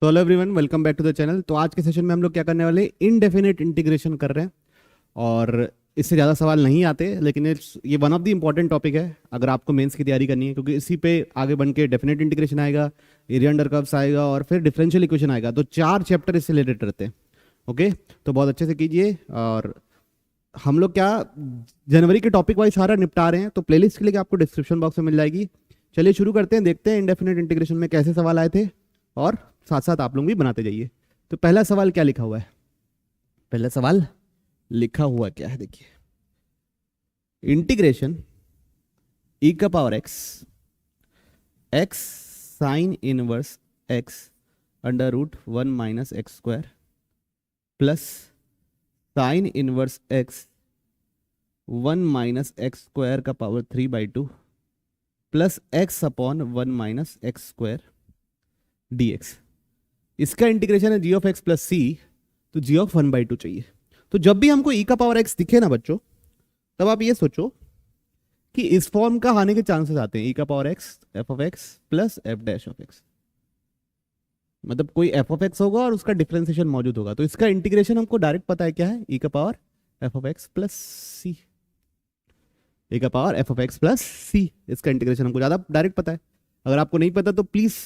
तो hello everyone, welcome back to the channel. तो आज के सेशन में हम लोग क्या करने वाले, इनडेफिनेट इंटीग्रेशन कर रहे हैं। और इससे ज़्यादा सवाल नहीं आते, लेकिन ये one of the important topic है अगर आपको मेंस की तैयारी करनी है, क्योंकि इसी पे आगे बन के डेफिनेट इंटीग्रेशन आएगा, एरिया अंडर कर्व्स आएगा और फिर डिफरेंशियल इक्वेशन आएगा। तो 4 चैप्टर इससे रिलेटेड रहते हैं। ओके, तो बहुत अच्छे से कीजिए। और हम लोग क्या जनवरी के टॉपिक वाइज सारा निपटा रहे हैं, तो प्लेलिस्ट के लिए आपको डिस्क्रिप्शन बॉक्स में मिल जाएगी। चलिए शुरू करते हैं, देखते हैं इनडेफिनेट इंटीग्रेशन में कैसे सवाल आए थे और साथ साथ आप लोग भी बनाते जाइए। तो पहला सवाल क्या लिखा हुआ है, पहला सवाल लिखा हुआ क्या है, देखिए। इंटीग्रेशन ई का power x sine inverse x under root 1 minus x square plus sine inverse x 1 minus x square का power 3/2 plus x upon 1 minus x square dx। इसका इंटीग्रेशन है g of x plus c, तो g of 1/2 चाहिए। तो जब भी हमको ई का पावर एक्स दिखे ना बच्चों, तब आप ये सोचो कि इस फॉर्म का आने के चांसेस आते हैं। ई का power x f of x plus f dash of x, मतलब कोई एफ ऑफ एक्स होगा और उसका डिफरेंशिएशन मौजूद होगा। तो इसका इंटीग्रेशन हमको डायरेक्ट पता है क्या है, ई का power f of x plus c. E का power f of x plus c, इसका इंटीग्रेशन हमको ज्यादा डायरेक्ट पता है। अगर आपको नहीं पता तो प्लीज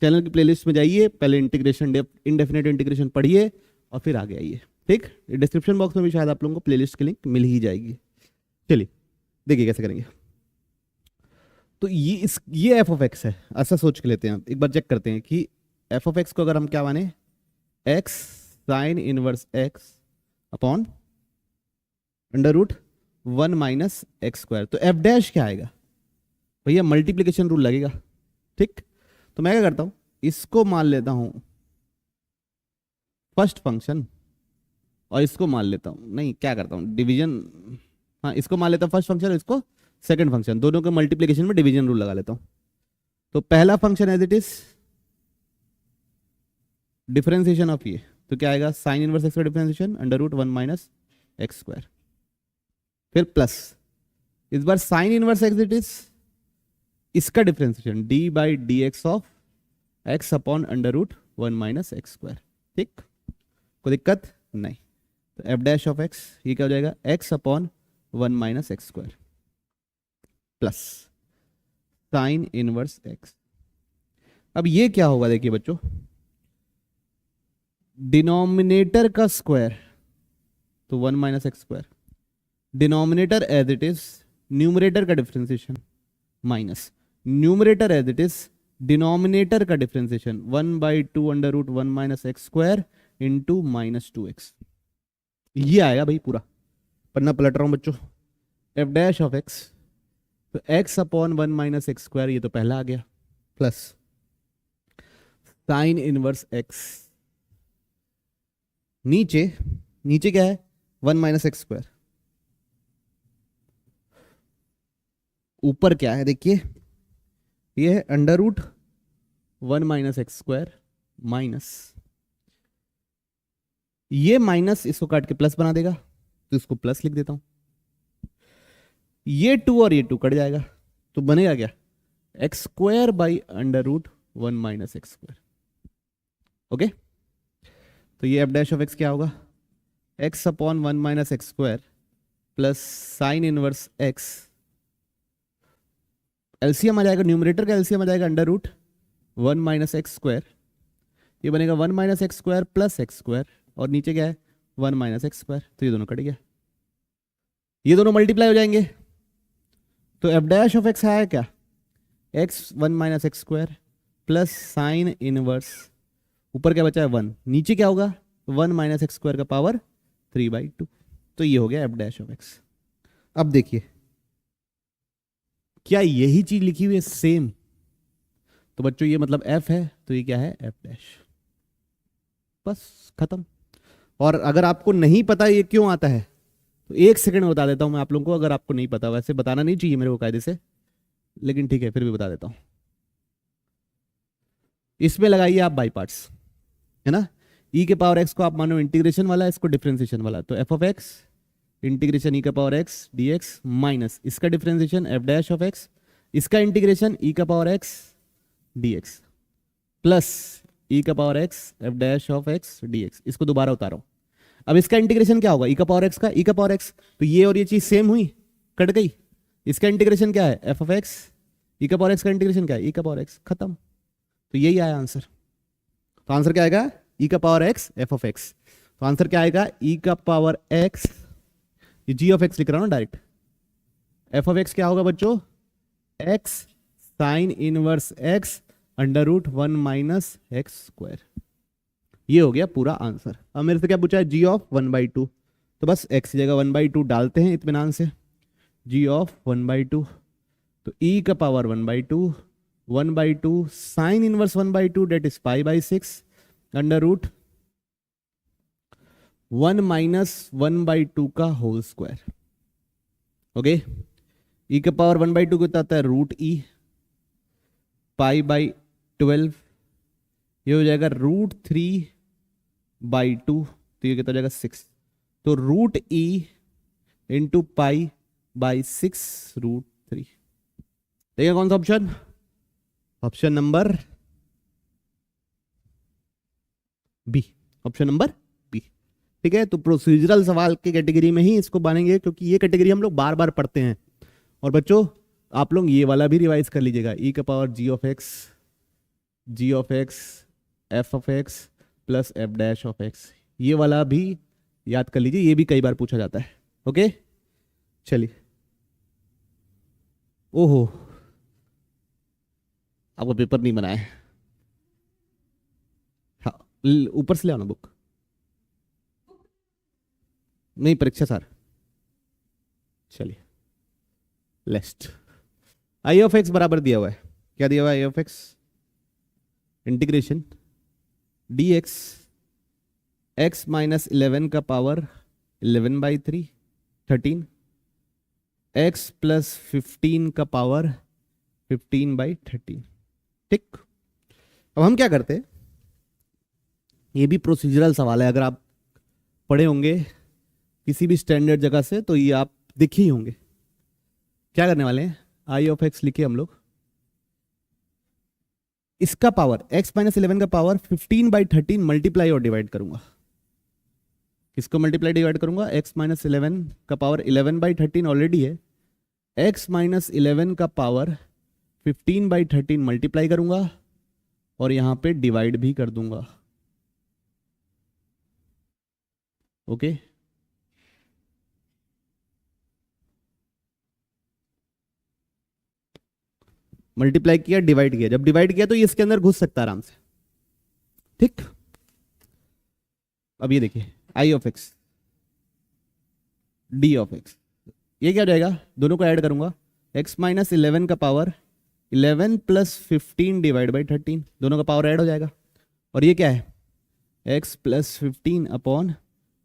चैनल की प्लेलिस्ट में जाइए, पहले इंटीग्रेशन इनडेफिनेट इंटीग्रेशन पढ़िए और फिर आगे आइए। ठीक, डिस्क्रिप्शन बॉक्स में भी शायद आप लोगों को प्लेलिस्ट की लिंक मिल ही जाएगी। चलिए देखिए कैसे करेंगे। तो ये एफ ऑफ एक्स है, ऐसा सोच के लेते हैं। एक बार चेक करते हैं कि एफ ऑफ एक्स को अगर हम क्या माने, x sine inverse x upon under root 1 minus x square, तो एफ डैश क्या आएगा भैया, मल्टीप्लीकेशन रूल लगेगा। ठीक, तो मैं क्या करता हूं, इसको मान लेता हूं फर्स्ट फंक्शन और इसको मान लेता हूं, नहीं क्या करता हूं, डिवीजन। हाँ, इसको मान लेता हूं फर्स्ट फंक्शन, इसको सेकंड फंक्शन, दोनों के मल्टीप्लीकेशन में डिवीजन रूल लगा लेता हूं। तो पहला function as it is differentiation of ये, तो क्या आएगा, साइन इनवर्स एक्स का differentiation under root 1 minus x square, फिर प्लस इस बार sine inverse x it is इसका differentiation d by d x of x upon under root 1 minus x square. ठीक, कोई दिक्कत नहीं। तो एफ डैश ऑफ एक्स ये क्या हो जाएगा, x upon 1 minus x square plus sine inverse x. अब ये क्या होगा, देखिए बच्चों, डिनोमिनेटर का स्क्वायर तो 1 minus x square, denominator as it is numerator का differentiation minus numerator as it is denominator का differentiation 1/2 under root 1 minus x square into minus 2x। ये आएगा भाई पूरा, पन्ना पलट रहा हूं बच्चों। एफ डैश ऑफ एक्स, तो x upon 1 minus x square, ये तो पहला आ गया, प्लस साइन इनवर्स x, नीचे नीचे क्या है, 1 माइनस एक्स स्क्वायर, ऊपर क्या है देखिए, ये है under root 1 minus x square minus, ये माइनस इसको काट के प्लस बना देगा, तो इसको प्लस लिख देता हूं। ये 2 और ये 2 कट जाएगा, तो बनेगा क्या, x square by under root 1 minus x square. Okay, तो ये एफ डैश ऑफ एक्स क्या होगा, x upon 1 minus x square plus sine inverse x, LCM आ जाएगा, न्यूमरेटर का एलसीएम आ जाएगा under root 1 minus x square, ये बनेगा 1 minus x square plus x square, और नीचे क्या है 1 माइनस एक्स स्क्वायर, तो ये दोनों कट गया, ये दोनों मल्टीप्लाई हो जाएंगे। तो एफ डैश ऑफ एक्स है क्या, x 1 minus x square plus sine inverse, ऊपर क्या बचा है 1, नीचे क्या होगा 1 माइनस एक्स स्क्वायर का पावर 3/2, तो ये हो गया एफ डैश ऑफ एक्स। अब देखिए क्या यही चीज लिखी हुई है सेम, तो बच्चों ये मतलब एफ है, तो ये क्या है एफ डैश, बस खत्म। और अगर आपको नहीं पता ये क्यों आता है, तो 1 सेकंड में बता देता हूं मैं आप लोगों को। अगर आपको नहीं पता, वैसे बताना नहीं चाहिए मेरे को कायदे से, लेकिन ठीक है फिर भी बता देता हूं। इसमें लगाइए आप बाई पार्ट्स, है ना। ई के पावर एक्स को आप मानो इंटीग्रेशन वाला, इसको डिफरेंशिएशन वाला, तो f of x integration e का power x d x minus इसका differentiation f dash of x, इसका इंटीग्रेशन ई का power x d x plus e का power x f dash of x d x. इसको दोबारा उतारो। अब इसका इंटीग्रेशन क्या होगा, ई का पावर एक्स का ई का पावर एक्स, तो ये और ये चीज सेम हुई, कट गई। इसका इंटीग्रेशन क्या है, एफ ऑफ एक्स, ई का पावर एक्स का इंटीग्रेशन क्या है, ई का पावर एक्स, खत्म। तो यही आया आंसर। तो आंसर क्या आएगा, ई का power x f of x. तो आंसर क्या आएगा, ई का पावर एक्स, ये जी ऑफ एक्स लिख रहा हूं ना डायरेक्ट, एफ ऑफ एक्स क्या होगा बच्चों, x sine inverse x under root 1 minus x square. ये हो गया पूरा आंसर। अब मेरे से क्या पूछा है, जी ऑफ 1/2, तो बस एक्स की जगह 1/2 डालते हैं इत्मीनान से, जी ऑफ 1/2, तो ई का power 1/2, 1/2 sine inverse 1/2 that is π/6 under root 1 minus 1/2 का होल स्क्वायर। ओके, ई का पावर 1/2 को आता है रूट ई, π/12, ये हो जाएगा रूट 3/2, तो ये कितना हो जाएगा 6, तो रूट ई इंटू π/6 रूट 3। देखिए कौन सा option, option number b, option number b. ठीक है, तो प्रोसीजरल सवाल की कैटेगरी में ही इसको मानेंगे, क्योंकि ये कैटेगरी हम लोग बार बार पढ़ते हैं। और बच्चों आप लोग ये वाला भी रिवाइज कर लीजिएगा, ई का power g of x f of x plus f dash of x, ये वाला भी याद कर लीजिए, ये भी कई बार पूछा जाता है। ओके चलिए, ओहो आपका पेपर नहीं बनाया, हाँ ऊपर से ले आओ ना बुक, नहीं परीक्षा सर। चलिए लेस्ट, आई ऑफ एक्स बराबर दिया हुआ है, क्या दिया हुआ है, I of x integration d x x minus 11 का पावर 11/3 13 एक्स प्लस 15 का पावर 15/13। ठीक, अब हम क्या करते हैं, ये भी प्रोसीजरल सवाल है, अगर आप पढ़े होंगे किसी भी स्टैंडर्ड जगह से तो ये आप देखे ही होंगे। क्या करने वाले हैं, आई ऑफ एक्स लिखे हम लोग, इसका पावर x माइनस 11 का पावर 15/13 मल्टीप्लाई और डिवाइड करूंगा। किसको मल्टीप्लाई डिवाइड करूंगा, x माइनस 11 का पावर 11/13 ऑलरेडी है, x माइनस 11 का पावर 15/13 मल्टीप्लाई करूंगा और यहां पे डिवाइड भी कर दूंगा। ओके मल्टीप्लाई किया डिवाइड किया, जब डिवाइड किया तो ये इसके अंदर घुस सकता है आराम से। ठीक, अब ये देखिए I of x d of x, ये क्या हो जाएगा, दोनों को ऐड करूंगा, x माइनस 11 का पावर 11 प्लस 15 डिवाइड बाई 13, दोनों का पावर ऐड हो जाएगा। और ये क्या है, x plus 15 upon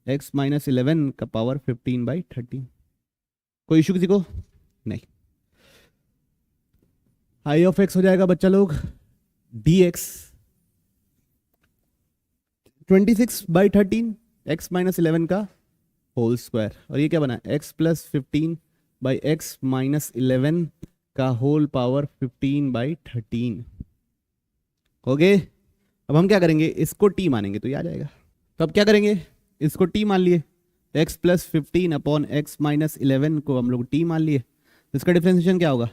x minus 11 का पावर 15/13। कोई इशू किसी को नहीं। आई ऑफ एक्स हो जाएगा बच्चा लोग डी एक्स 26/13 x माइनस 11 का होल स्क्वायर, और ये क्या बना, x प्लस 15/x माइनस 11 का होल पावर 15/13। ओके, अब हम क्या करेंगे, इसको t मानेंगे तो ये आ जाएगा। तो अब क्या करेंगे, इसको t मान लिए, x plus 15 upon x minus 11 को हम लोग t मान लिए, इसका डिफरेंशिएशन क्या होगा,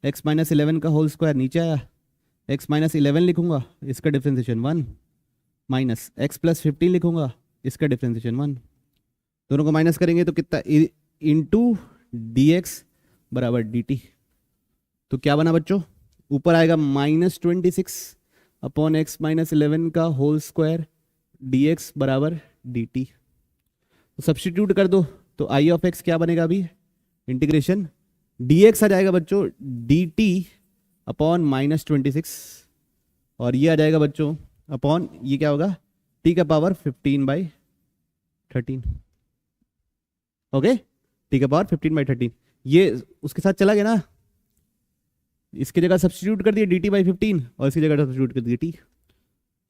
x माइनस 11 का होल स्क्वायर नीचे आया, x माइनस 11 लिखूंगा, इसका डिफरेंशिएशन 1 माइनस x प्लस 15 लिखूंगा, इसका डिफरेंशिएशन 1, दोनों को माइनस करेंगे तो कितना, इंटू डी एक्स बराबर डी टी। तो क्या बना बच्चों, ऊपर आएगा -26 अपॉन x माइनस 11 का होल स्क्वायर डी एक्स बराबर डी टी। तो सब्सटीट्यूट कर दो, तो आई ऑफ एक्स क्या बनेगा अभी, इंटीग्रेशन डी एक्स आ जाएगा बच्चों डी टी अपॉन -26, और ये आ जाएगा बच्चों अपॉन, ये क्या होगा, टी का पावर 15/13। ओके, टी का पावर 15/13, ये उसके साथ चला गया ना, इसकी जगह सब्स्टिट्यूट कर दिए dt/15 और इसकी जगह सब्स्टिट्यूट कर दिए t।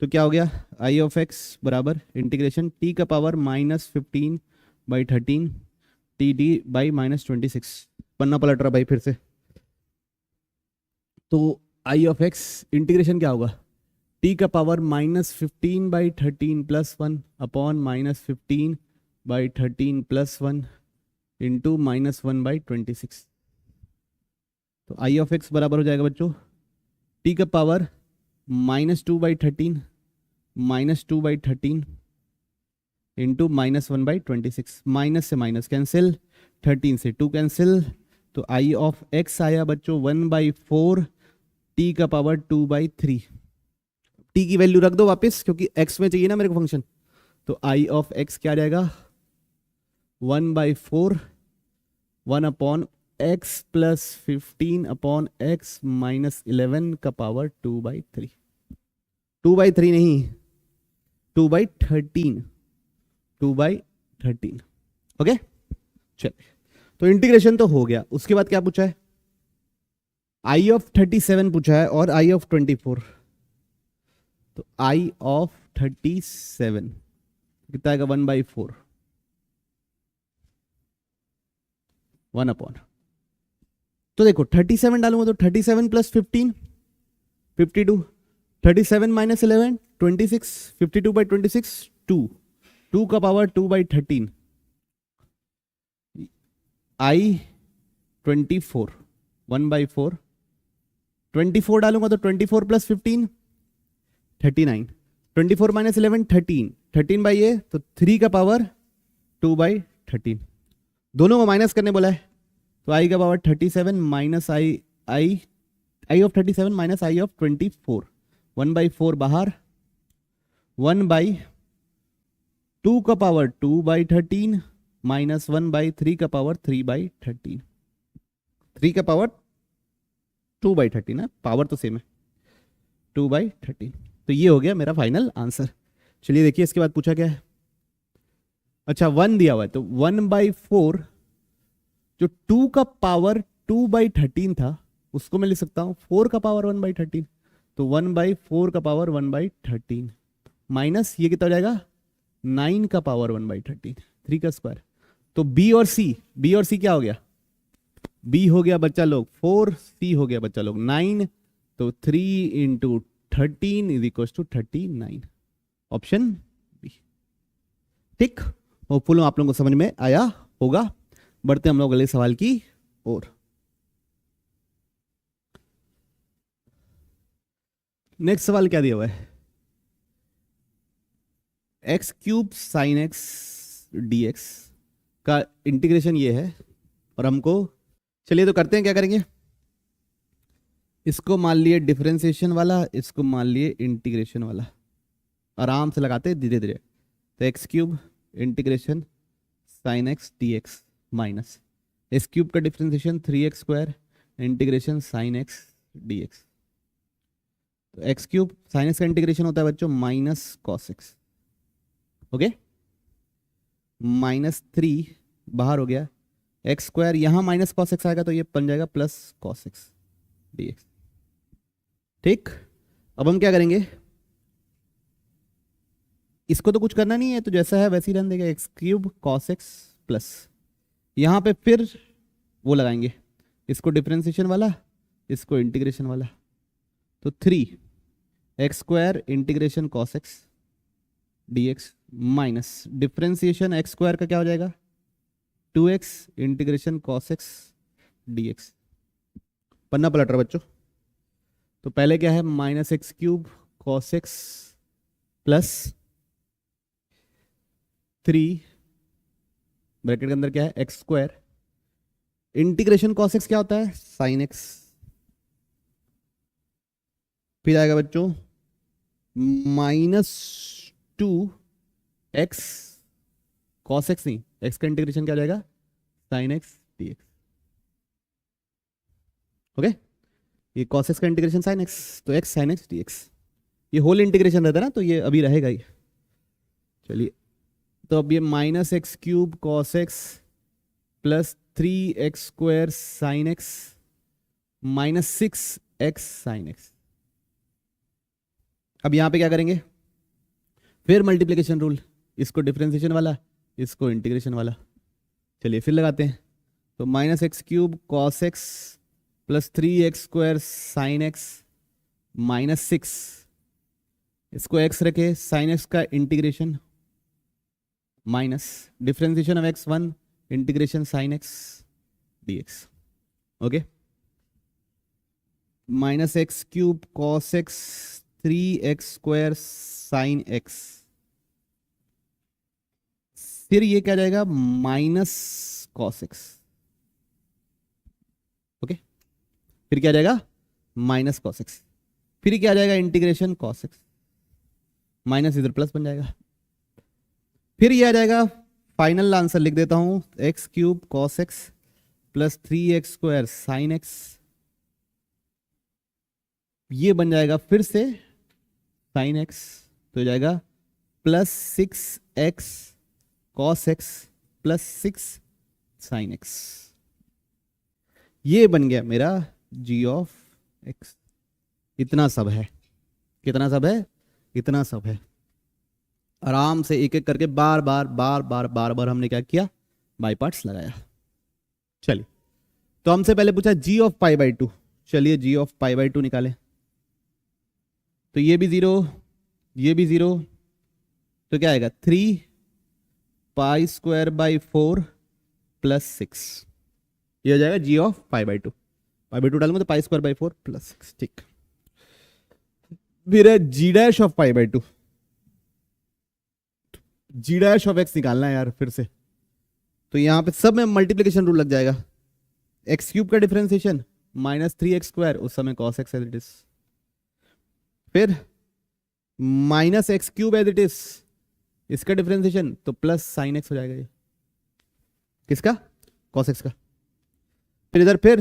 तो क्या हो गया, आई ऑफ एक्स बराबर इंटीग्रेशन टी का पावर -15/13 टी डी बाई -26। पन्ना पलट रहा भाई फिर से। तो आई ऑफ एक्स इंटीग्रेशन क्या होगा, टी का पावर -15/13 + 1 अपॉन -15/13 + 1 इंटू -1/26। तो आई ऑफ एक्स बराबर हो जाएगा बच्चों टी का पावर -2/13 -2/13 इंटू -1/26। माइनस से माइनस कैंसिल, 13 से 2 कैंसिल, तो आई ऑफ एक्स आया बच्चों 1/4 टी का पावर 2/3। टी की वैल्यू रख दो वापस क्योंकि एक्स में चाहिए ना मेरे को फंक्शन। तो आई ऑफ एक्स क्या आ जाएगा 1/4 1 upon x plus 15 upon x minus 11 का पावर 2/3। 2/3 नहीं 2/13 2/13। ओके चलिए, तो इंटीग्रेशन तो हो गया। उसके बाद क्या पूछा है आई ऑफ 37 पूछा है और आई ऑफ 24। तो आई ऑफ 37 कितना आएगा 1/4 1 अपॉन, तो देखो 37 डालूंगा तो 37 + 15 52, 37 - 11 26, 52/26 2 का पावर 2/13। आई 24 1/4 24 डालूंगा तो 24 + 15 39, 24 - 11 13, 13 बाई ए तो 3 का पावर 2/13। दोनों को माइनस करने बोला है तो आई का power 37 minus I of 37 minus I of 24 1/4 बाहर 1/2 का पावर 2/13 माइनस 1/3 का पावर 3/13। 3 का पावर 2/13 है, पावर तो सेम है 2/13। तो ये हो गया मेरा फाइनल आंसर। चलिए देखिए इसके बाद पूछा क्या है। अच्छा 1 दिया हुआ है तो 1/4 जो 2 का पावर 2/13 था उसको मैं लिख सकता हूं 4 का पावर 1/13। तो 1/4 का पावर 1/13 माइनस ये कितना हो जाएगा 9 का पावर 1/13 3 का स्क्वायर। तो बी और सी क्या हो गया बी हो गया बच्चा लोग 4, सी हो गया बच्चा लोग 9। तो 3 × 13 = 39 ऑप्शन बी। ठीक, होपफुल आप लोगों को समझ में आया होगा। बढ़ते हम लोग अगले सवाल की ओर। नेक्स्ट सवाल क्या दिया हुआ है x³ sin x dx का इंटीग्रेशन ये है और हमको चलिए तो करते हैं क्या करेंगे इसको मान लिए डिफरेंशिएशन वाला इसको मान लिए इंटीग्रेशन वाला आराम से लगाते हैं धीरे धीरे। तो x³ integration sin x dx minus x³ का differentiation 3x² integration sin x dx। तो x³ sin x का इंटीग्रेशन होता है बच्चों -cos x। ओके -3 बाहर हो गया x² यहां -cos x आएगा तो ये बन जाएगा +cos x dx। ठीक, अब हम क्या करेंगे इसको तो कुछ करना नहीं है तो जैसा है वैसे ही रहने देगा x³ cos x प्लस यहां पे फिर वो लगाएंगे इसको डिफरेंशिएशन वाला इसको इंटीग्रेशन वाला। तो 3x² integration cos x dx minus differentiation x² का क्या हो जाएगा 2x integration cos x dx। पन्ना पलट रहा बच्चों। तो पहले क्या है -x³ cos x plus 3 bracket के अंदर क्या है x² इंटीग्रेशन cos x क्या होता है sin x। फिर आएगा बच्चों -2x cos x नहीं x का इंटीग्रेशन क्या हो जाएगा sin x dx। ओके ये cos x का इंटीग्रेशन sin x तो x sin x dx ये होल इंटीग्रेशन रहता है ना तो ये अभी रहेगा ही। चलिए तो अब ये -x³ cos x plus 3x² sin x -6x sin x। अब यहां पे क्या करेंगे फिर मल्टीप्लिकेशन रूल इसको डिफरेंशिएशन वाला इसको इंटीग्रेशन वाला। चलिए फिर लगाते हैं तो -x³ cos x plus 3x² sin x -6 इसको x रखे, साइन एक्स का integration minus differentiation of x1 integration sine x dx. Okay, minus x cube cos x 3x square sine x, फिर ये क्या जाएगा माइनस कॉस एक्स. ओके, फिर क्या जाएगा माइनस कॉस एक्स, फिर क्या जाएगा इंटीग्रेशन कॉस एक्स, माइनस इधर प्लस बन जाएगा. फिर ये आ जाएगा, फाइनल आंसर लिख देता हूं, x cube cos x plus 3x square sine x, ये बन जाएगा फिर से साइन एक्स, तो हो जाएगा plus 6x cos x plus 6 sine x. ये बन गया मेरा g ऑफ x. इतना सब है. कितना सब है? इतना सब है. आराम से एक एक करके बार बार बार बार बार बार हमने क्या किया, बाई पार्ट्स लगाया. चलिए, तो हमसे पहले पूछा g ऑफ पाई बाई 2. चलिए g ऑफ पाई बाई 2 निकालें. तो ये भी 0, ये भी 0, तो क्या आएगा 3 पाई स्क्वायर बाई 4 प्लस 6. ये हो जाएगा g of pi by 2. Pi by 2 डालूंगा तो पाई स्क्वायर बाई 4 प्लस 6. ठीक, फिर है g dash of pi by 2. g dash of x निकालना है यार फिर से, तो यहां पे सब में मल्टीप्लीकेशन रूल लग जाएगा. एक्स क्यूब का डिफरेंशिएशन माइनस 3x स्क्वायर, उस समय cos x as it is, फिर minus x cube as it is, इसका डिफरेंशिएशन तो प्लस साइन एक्स हो जाएगा. ये किसका? कॉस एक्स का. फिर इधर फिर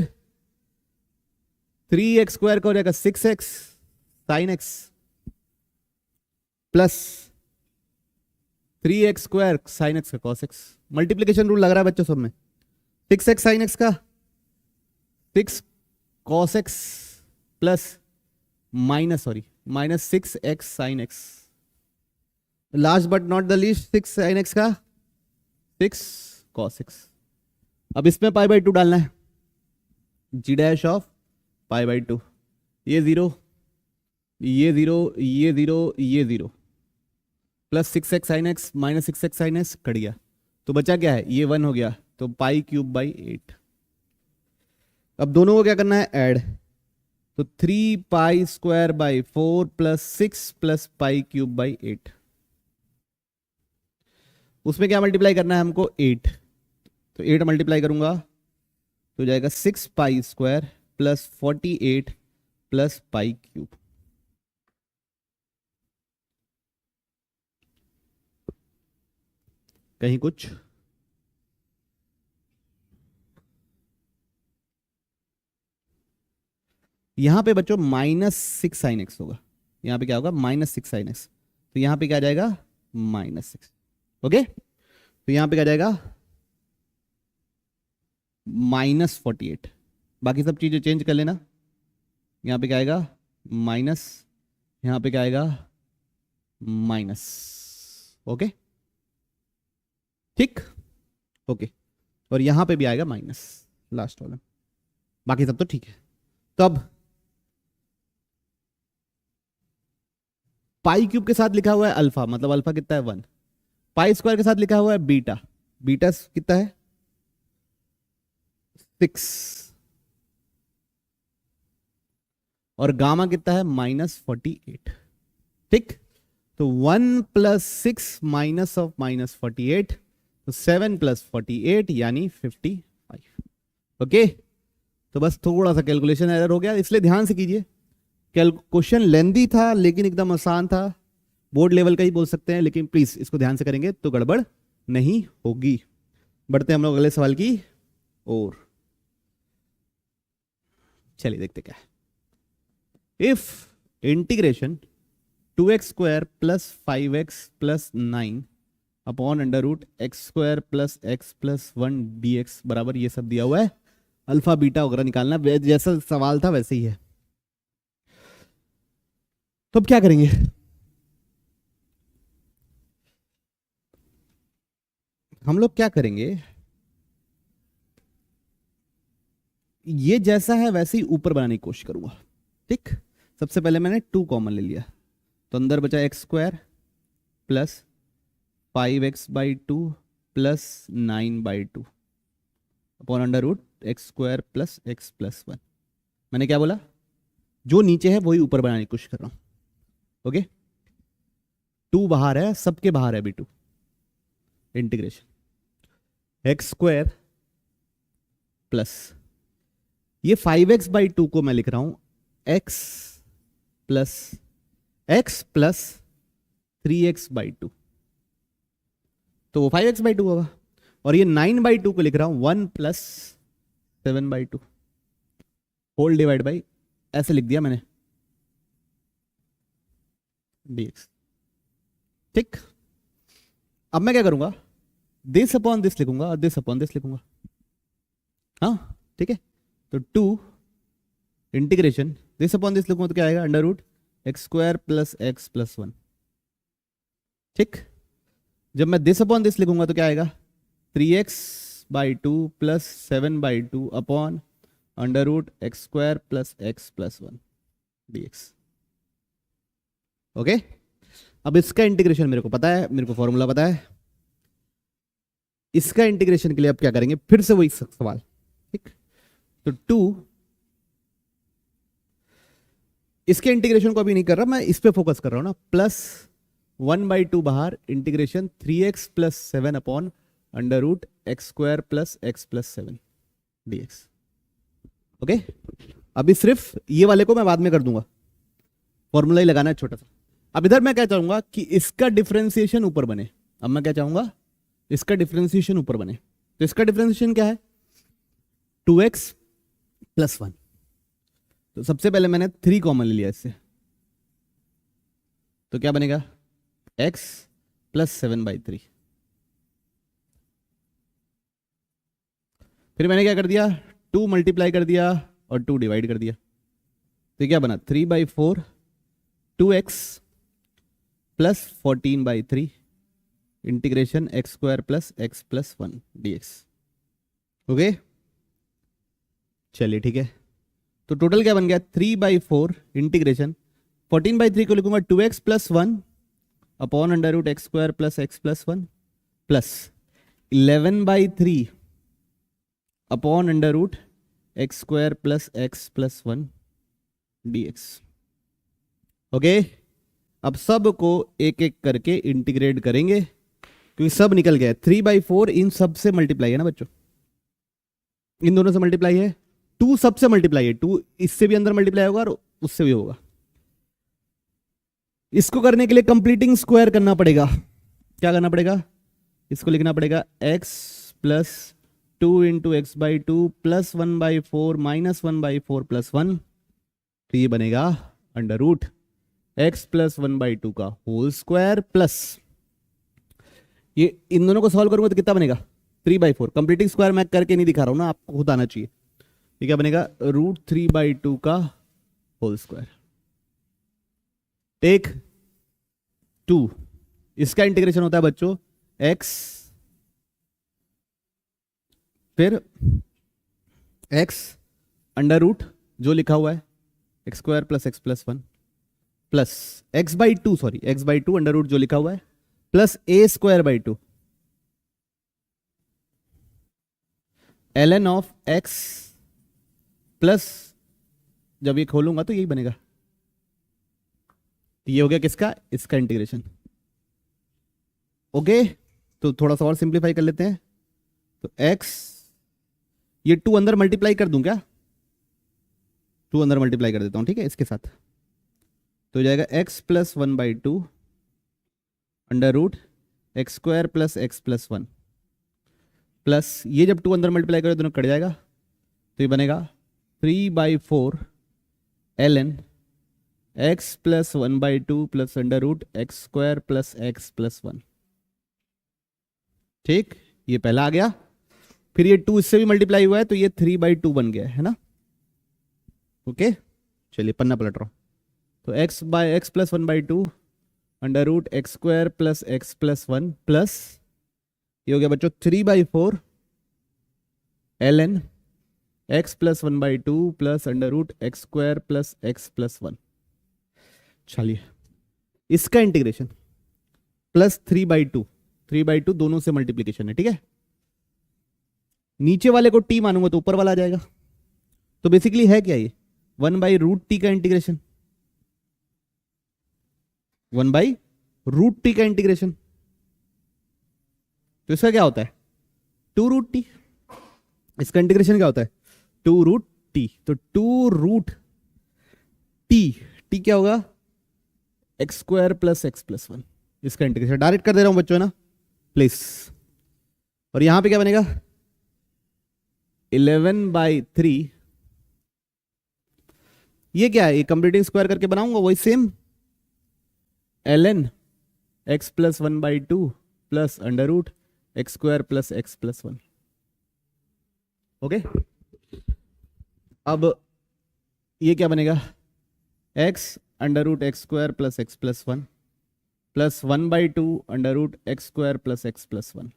3x स्क्वायर का हो जाएगा 6x sine x plus 3x square sine x का कॉस एक्स. मल्टीप्लीकेशन रूल लग रहा है बच्चों सब में. 6x साइन एक्स का 6 cos x plus minus 6x sine x. Last but not the least 6 sine x का 6 कॉस एक्स. अब इसमें पाई बाई 2 डालना है. g dash of pi by 2, ये 0, ये 0, ये 0, ये 0, plus 6x sine x minus 6x sine x cut गया, तो बचा क्या है, ये 1 हो गया, तो पाई क्यूब बाई 8. अब दोनों को क्या करना है, ऐड. तो 3 pi square by 4 plus 6 plus pi cube by 8. उसमें क्या मल्टीप्लाई करना है हमको, 8. तो 8 मल्टीप्लाई करूंगा तो हो जाएगा 6 pi square plus 48 plus pi cube. कहीं कुछ? यहां पे बच्चों माइनस 6 साइन एक्स होगा. यहां पे क्या होगा, माइनस 6 साइन एक्स. तो यहां पे क्या आ जाएगा, माइनस 6. ओके, तो यहां पे क्या जाएगा माइनस 48. बाकी सब चीजें चेंज कर लेना. यहां पे क्या आएगा माइनस, यहां पे क्या आएगा माइनस. ओके, ठीक, ओके, और यहां पे भी आएगा माइनस लास्ट वाला. बाकी सब तो ठीक है. तो अब पाई क्यूब के साथ लिखा हुआ है अल्फा, मतलब अल्फा कितना है 1. पाई स्क्वायर के साथ लिखा हुआ है बीटा, बीटा कितना है 6, और गामा कितना है माइनस 48. ठीक, तो 1 प्लस 6 माइनस ऑफ माइनस 48, तो 7 प्लस 48 यानी 55. ओके, तो बस थोड़ा सा कैलकुलेशन एरर हो गया, इसलिए ध्यान से कीजिए. क्वेश्चन लेंदी था लेकिन एकदम आसान था, बोर्ड लेवल का ही बोल सकते हैं, लेकिन प्लीज इसको ध्यान से करेंगे तो गड़बड़ नहीं होगी. बढ़ते हैं हम लोग अगले सवाल की ओर. चलिए देखते क्या है. If integration 2x square plus 5x plus 9 upon under root x square plus x plus 1 dx बराबर, ये सब दिया हुआ है, अल्फा बीटा वगैरह निकालना, जैसा सवाल था वैसे ही है. तो अब क्या करेंगे, हम लोग क्या करेंगे, ये जैसा है वैसे ही ऊपर बनाने की कोशिश करूंगा. ठीक, सबसे पहले मैंने 2 कॉमन ले लिया, तो अंदर बचा x square plus 5x/2 plus 9/2 upon under root x square plus x plus 1। मैंने क्या बोला, जो नीचे है वही ऊपर बनाने की कोशिश कर रहा हूं। ओके, 2 बाहर है, सबके बाहर है अभी 2। इंटीग्रेशन एक्स स्क्वायर प्लस ये 5x/2 को मैं लिख रहा हूं x प्लस 3x/2, तो वो 5x/2 होगा। और ये 9/2 को लिख रहा हूं 1 प्लस 7/2 होल डिवाइड बाई, ऐसे लिख दिया मैंने, dx। ठीक, अब मैं क्या करूंगा, दिस अपॉन दिस लिखूंगा और दिस अपॉन दिस लिखूंगा। हाँ ठीक है, तो 2 इंटीग्रेशन दिस अपॉन दिस लिखूंगा तो क्या आएगा, under root x square plus x plus 1। ठीक, जब मैं दिस अपॉन दिस लिखूंगा तो क्या आएगा, 3x/2 plus 7/2 upon under root x square plus x plus 1 dx। Okay, अब इसका इंटीग्रेशन मेरे को पता है, मेरे को फॉर्मूला पता है। इसका इंटीग्रेशन के लिए अब क्या करेंगे, फिर से वही सवाल। ठीक, तो 2, इसके इंटीग्रेशन को अभी नहीं कर रहा मैं, इस पे फोकस कर रहा हूं ना, प्लस 1/2 बाहर, integration 3x plus 7 upon under root x square plus x plus 7 dx। Okay, अभी सिर्फ ये वाले को मैं बाद में कर दूंगा, फॉर्मूला ही लगाना है छोटा सा। अब इधर मैं क्या चाहूंगा कि इसका डिफरेंशिएशन ऊपर बने। अब मैं क्या चाहूंगा, इसका डिफरेंशिएशन ऊपर बने। तो इसका डिफरेंशिएशन क्या है, 2x प्लस 1। तो सबसे पहले मैंने 3 कॉमन ले लिया इससे, तो क्या बनेगा, x प्लस 7/3। फिर मैंने क्या कर दिया, 2 मल्टीप्लाई कर दिया और 2 डिवाइड कर दिया, तो क्या बना, 3/4 2x plus 14/3 integration x square plus x plus 1 dx। Okay, चलिए ठीक है, तो टोटल क्या बन गया, 3/4 इंटीग्रेशन 14/3 को लिखूंगा 2x plus 1 upon under root x square plus x plus 1 plus 11/3 upon under root x square plus x plus 1 dx। Okay, अब सब को एक एक करके इंटीग्रेट करेंगे, क्योंकि सब निकल गया। 3/4 इन सब से मल्टीप्लाई है ना बच्चों, इन दोनों से मल्टीप्लाई है, 2 सबसे मल्टीप्लाई है, 2 इससे भी अंदर मल्टीप्लाई होगा और उससे भी होगा। इसको करने के लिए कंप्लीटिंग स्क्वायर करना पड़ेगा। क्या करना पड़ेगा, इसको लिखना पड़ेगा x plus 2 into x/2 plus 1/4 minus 1/4 plus 1। तो ये बनेगा अंडर रूट x प्लस 1/2 का होल स्क्वायर प्लस, ये इन दोनों को सॉल्व करूंगा तो कितना बनेगा, 3/4। कंप्लीटिंग स्क्वायर मैं करके नहीं दिखा रहा हूं ना, आपको खुद आना चाहिए। ये क्या बनेगा, रूट 3/2 का होल स्क्वायर। टेक 2, इसका इंटीग्रेशन होता है बच्चों x, फिर x अंडर रूट जो लिखा हुआ है x square plus x plus 1 plus x/2 under root जो लिखा हुआ है plus a²/2 ln of x plus, जब ये खोलूंगा तो यही बनेगा। ये हो गया किसका, इसका इंटीग्रेशन। ओके, तो थोड़ा सा और सिंप्लीफाई कर लेते हैं। तो x, ये 2 अंदर मल्टीप्लाई कर दूं क्या, 2 अंदर मल्टीप्लाई कर देता हूं, ठीक है, इसके साथ। तो हो जाएगा x plus 1/2 under root x square plus x plus 1 plus, ये जब 2 अंदर मल्टीप्लाई करो दोनों कट जाएगा, तो ये बनेगा 3/4 ln x plus 1/2 plus under root x square plus x plus 1। ठीक, ये पहला आ गया, फिर ये 2 इससे भी मल्टीप्लाई हुआ है तो ये 3/2 बन गया है ना। ओके, चलिए पन्ना पलट रहा हूं। तो x plus 1/2 under root x square plus x plus 1 plus, ये हो गया बच्चों 3/4 ln x plus 1/2 plus under root x square plus x plus 1। चलिए इसका इंटीग्रेशन प्लस 3/2, 3/2 दोनों से मल्टीप्लीकेशन है, ठीक है। नीचे वाले को टी मानूंगा तो ऊपर वाला आ जाएगा। तो बेसिकली है क्या ये 1/√t का इंटीग्रेशन, 1/√t का इंटीग्रेशन। तो इसका क्या होता है 2√t। इसका इंटीग्रेशन क्या होता है 2√t। तो 2√t क्या होगा x² + x+1। इसका इंटीग्रेशन डायरेक्ट कर दे रहा हूं बच्चों ना प्लीज। और यहां पे क्या बनेगा 11/3। ये क्या है, ये कंप्लीटिंग स्क्वायर करके बनाऊंगा वही same ln x+1/2 plus √x² + x+1। Okay, अब ये क्या बनेगा x √x² + x+1 plus 1/2 √x² + x+1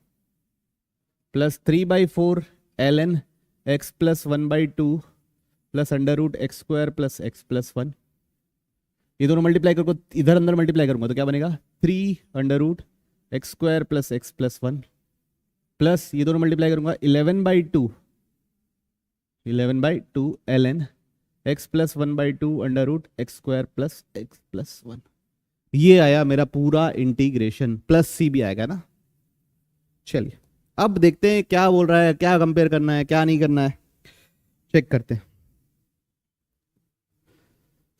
plus 3/4 ln x+1/2 plus √x² + x+1। ये दोनों मल्टीप्लाई करूंगा, इधर अंदर मल्टीप्लाई करूंगा तो क्या बनेगा 3 √x² + x+1 प्लस ये दोनों मल्टीप्लाई करूंगा 11/2 ln x+1/2 √x² + x+1। ये आया मेरा पूरा इंटीग्रेशन, प्लस सी भी आएगा ना। चलिए अब देखते हैं क्या बोल रहा है, क्या कंपेयर करना है क्या नहीं करना है, चेक करते हैं।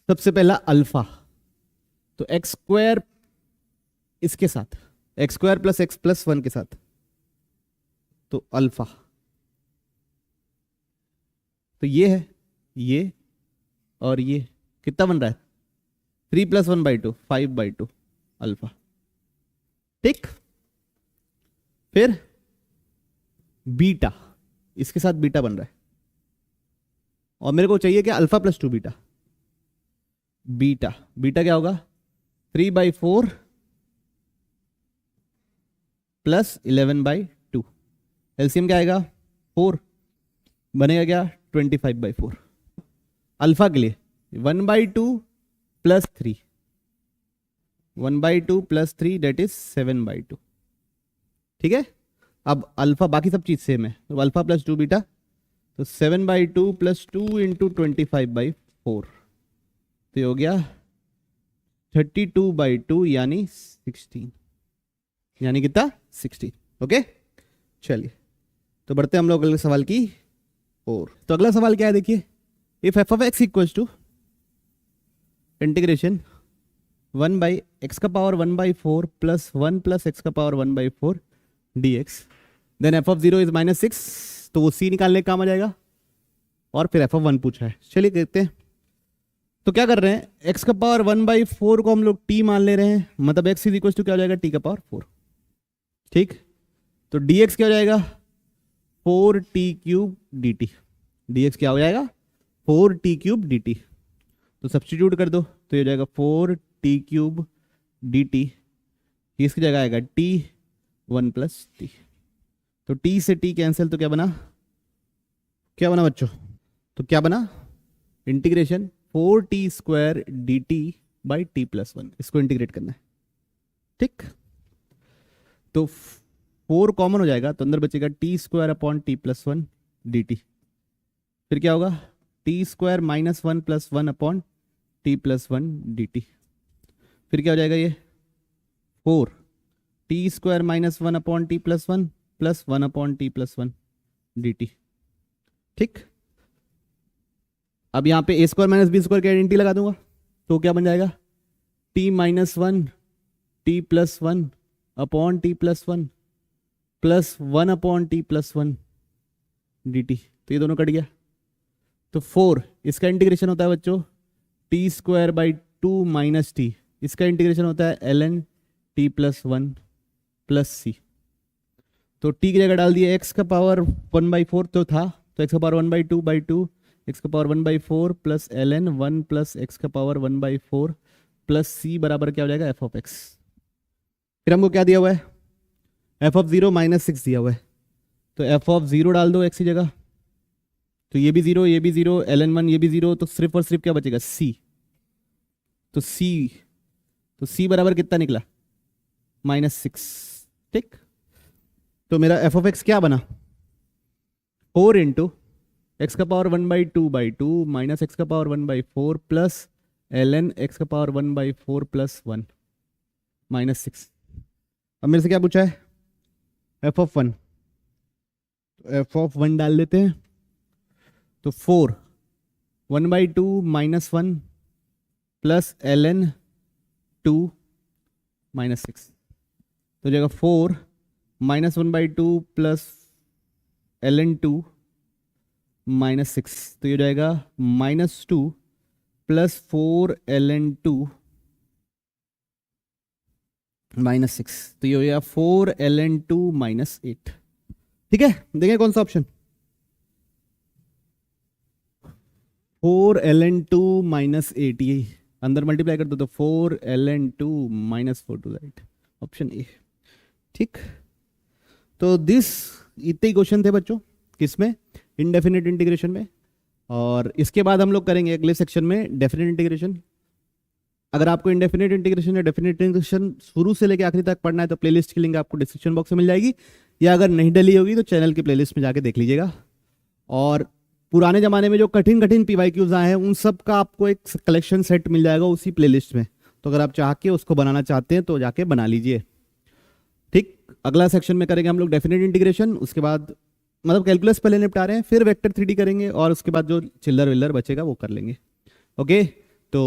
सबसे पहला अल्फा, तो x² इसके साथ x² + x+1 के साथ, तो अल्फा तो ये है, ये और ये कितना बन रहा है 3 + 1/2 5/2 अल्फा, ठीक। फिर बीटा, इसके साथ बीटा बन रहा है और मेरे को चाहिए क्या अल्फा + 2 बीटा। बीटा क्या होगा 3/4 प्लस 11/2। एलसीएम क्या आएगा 4, बनेगा क्या 25/4। अल्फा के लिए 1/2 + 3, 1/2 + 3 दैट इज 7/2, ठीक है। अब अल्फा बाकी सब चीज सेम है, तो अल्फा + 2 बीटा, तो 7/2 + 2 × 25/4, तो ये हो गया 32/2 यानी 16, यानी कितना 16। ओके चलिए तो बढ़ते हैं हम लोग अगले सवाल की ओर। तो अगला सवाल क्या है देखिए, if f of x equals to integration 1/x⁴ 1/4 plus 1 + x⁴ 1/4 dx, then f of 0 is -6, तो वो c निकालने का काम आ जाएगा। और फिर f of 1 पूछा है, चलिए देखते हैं। तो क्या कर रहे हैं x⁴ 1/4 को हम लोग t मान ले रहे हैं, मतलब x इज इक्वल टू क्या हो जाएगा t⁴, ठीक। तो dx क्या हो जाएगा 4t³ dt, dx क्या हो जाएगा 4t³ dt। तो सब्स्टिट्यूट कर दो तो ये हो जाएगा 4t³ dt, इसकी जगह आएगा t1 + t। तो t से t कैंसिल, तो क्या बना बच्चों, तो क्या बना इंटीग्रेशन 4t² dt/t+1, इसको इंटीग्रेट करना है, ठीक। तो 4 कॉमन हो जाएगा तो अंदर बचेगा t² t+1 dt। फिर क्या होगा t² -1 + 1 t+1 dt। फिर क्या हो जाएगा ये 4 t² -1 t+1 plus 1 t+1 dt, ठीक। अब यहाँ पे a² - b² की आइडेंटिटी लगा दूंगा तो क्या बन जाएगा t - 1 t+1 t+1 plus 1 t+1 dt। तो ये दोनों कट गया। तो 4 इसका इंटीग्रेशन होता है बच्चों t² - t, इसका इंटीग्रेशन होता है ln t+1 + c। तो t की जगह डाल दिए x⁴ 1/4 तो था, तो x⁴ 1/2 x⁴ 1/4 plus ln 1 + x⁴ 1/4 plus c बराबर क्या हो जाएगा f of x। फिर हमको क्या दिया हुआ है f of 0 -6 दिया हुआ है, तो f of 0 डाल दो x की जगह, तो ये भी 0 ये भी 0 ln 1 ये भी 0, तो सिर्फ और सिर्फ क्या बचेगा c। तो c तो c बराबर कितना निकला, -6। ठीक, तो मेरा एफ ऑफ एक्स क्या बना, 4 इंटू एक्स का पावर 1/2/2 माइनस एक्स का पावर 1/4 प्लस ln एक्स का पावर 1/4 प्लस 1 -6। अब मेरे से क्या पूछा है, एफ ऑफ 1, एफ ऑफ 1 डाल देते हैं। तो 4 1/2 माइनस 1 प्लस ln 2 -6, तो जाएगा 4 -1/2 प्लस ln 2 -6, तो ये जाएगा -2 प्लस 4 ln 2 -6, तो ये हो गया 4 ln 2 -8। ठीक है, देखें कौन सा ऑप्शन, 4 ln 2 -8, ये अंदर मल्टीप्लाई कर दो तो 4 ln 2 -4 to right, option A. ठीक, तो दिस इतने ही क्वेश्चन थे बच्चों किसमें, इनडेफिनेट इंटीग्रेशन में। और इसके बाद हम लोग करेंगे अगले सेक्शन में डेफिनेट इंटीग्रेशन। अगर आपको इंडेफिनेट इंटीग्रेशन या डेफिनेट इंटीग्रेशन शुरू से लेकर आखिरी तक पढ़ना है तो प्लेलिस्ट की लिंक आपको डिस्क्रिप्शन बॉक्स में मिल जाएगी, या अगर नहीं डली होगी तो चैनल की प्लेलिस्ट में जाके देख लीजिएगा। और पुराने ज़माने में जो कठिन कठिन PYQs आए हैं उन सब का आपको एक कलेक्शन सेट मिल जाएगा उसी प्लेलिस्ट में, तो अगर आप चाह के उसको बनाना चाहते हैं तो जाके बना लीजिए। ठीक, अगला सेक्शन में करेंगे हम लोग डेफिनेट इंटीग्रेशन, उसके बाद मतलब कैलकुलस पहले निपटा रहे हैं, फिर वेक्टर 3D करेंगे, और उसके बाद जो चिल्लर विल्लर बचेगा वो कर लेंगे। ओके, तो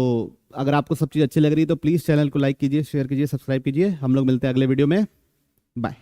अगर आपको सब चीज़ अच्छी लग रही है तो प्लीज़ चैनल को लाइक कीजिए, शेयर कीजिए, सब्सक्राइब कीजिए। हम लोग मिलते हैं अगले वीडियो में, बाय।